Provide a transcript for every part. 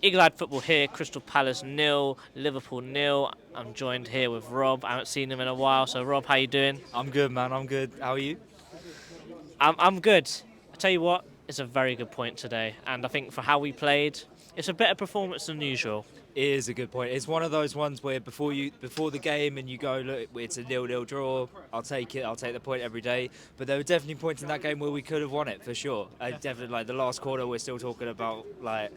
Eagle-Eyed Football here, Crystal Palace 0, Liverpool 0. I'm joined here with Rob. I haven't seen him in a while, so Rob, how you doing? I'm good, man. I'm good. How are you? I'm good. I tell you what, it's a very good point today, and I think for how we played, it's a better performance than usual. It is a good point. It's one of those ones where before the game and you go, look, it's a 0-0 draw. I'll take it. I'll take the point every day. But there were definitely points in that game where we could have won it for sure. Definitely, like the last quarter, we're still talking about like.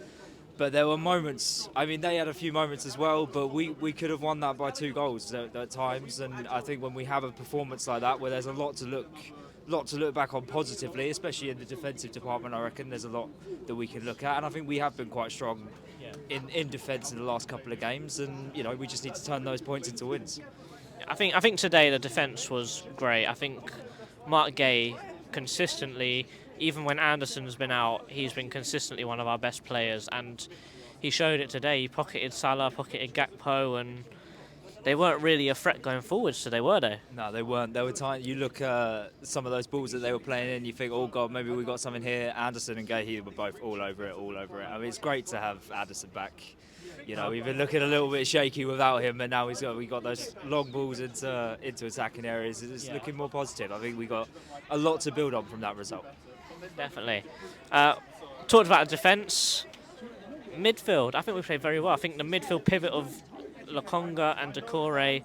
But there were moments. I mean, they had a few moments as well. But we could have won that by 2 goals at times. And I think when we have a performance like that, where there's a lot to look back on positively, especially in the defensive department, I reckon there's a lot that we can look at. And I think we have been quite strong in defence in the last couple of games. And we just need to turn those points into wins. I think today the defence was great. I think Mark Gay consistently, even when Anderson's been out, he's been consistently one of our best players, and he showed it today. He pocketed Salah, pocketed Gakpo, and they weren't really a threat going forwards today, were they? No, they weren't. There were times you look at some of those balls that they were playing in, you think, oh God, maybe we got something here. Anderson and Gay were both all over it. I mean, it's great to have Anderson back. We've been looking a little bit shaky without him, and now we got those long balls into attacking areas. It's looking more positive. I think we got a lot to build on from that result. Definitely. Talked about the defence. Midfield, I think we played very well. I think the midfield pivot of Lokonga and Decore, I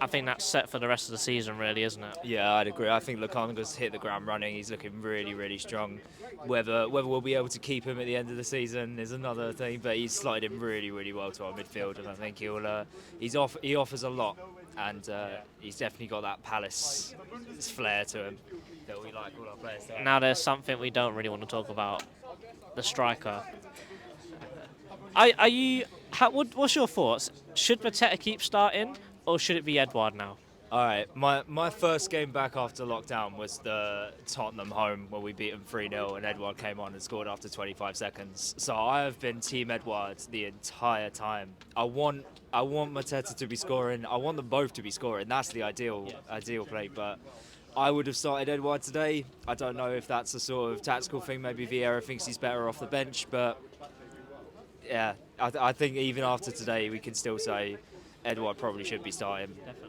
think that's set for the rest of the season, really, isn't it? Yeah, I'd agree. I think Lokonga's hit the ground running. He's looking really, really strong. Whether we'll be able to keep him at the end of the season is another thing, but he's sliding really, really well to our midfield, and I think he offers a lot, and he's definitely got that Palace flair to him that we like all our players to have. Now there's something we don't really want to talk about, the striker. What's your thoughts? Should Mateta keep starting, or should it be Edouard now? All right, my first game back after lockdown was the Tottenham home where we beat them 3-0 and Edouard came on and scored after 25 seconds. So I have been Team Edouard the entire time. I want Mateta to be scoring. I want them both to be scoring. That's the ideal play. But I would have started Edouard today. I don't know if that's a sort of tactical thing. Maybe Vieira thinks he's better off the bench. But yeah, I think even after today, we can still say Edouard probably should be starting. Definitely.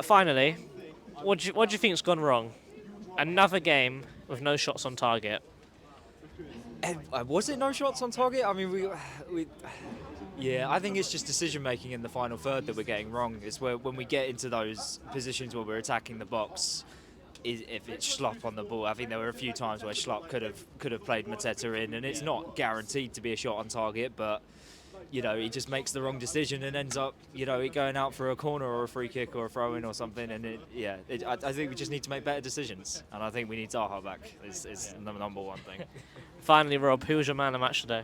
Finally, what do you think's gone wrong? Another game with no shots on target. Was it no shots on target? I mean, yeah, I think it's just decision making in the final third that we're getting wrong. It's where when we get into those positions where we're attacking the box, if it's Schlupp on the ball. I think there were a few times where Schlupp could have played Mateta in, and it's not guaranteed to be a shot on target, but he just makes the wrong decision and ends up, it going out for a corner or a free kick or a throw-in or something. And I think we just need to make better decisions. And I think we need Zaha back. Is the number one thing. Finally, Rob, who was your man of the match today?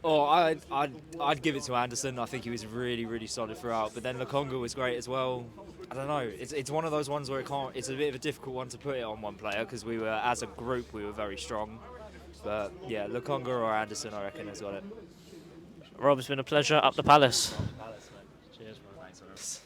Oh, I'd give it to Anderson. I think he was really, really solid throughout. But then Lokonga was great as well. I don't know. It's one of those ones where it's a bit of a difficult one to put it on one player because as a group, we were very strong. But yeah, Lokonga or Anderson, I reckon, has got it. Rob, it's been a pleasure. Up the Palace. Cheers, man. Thanks,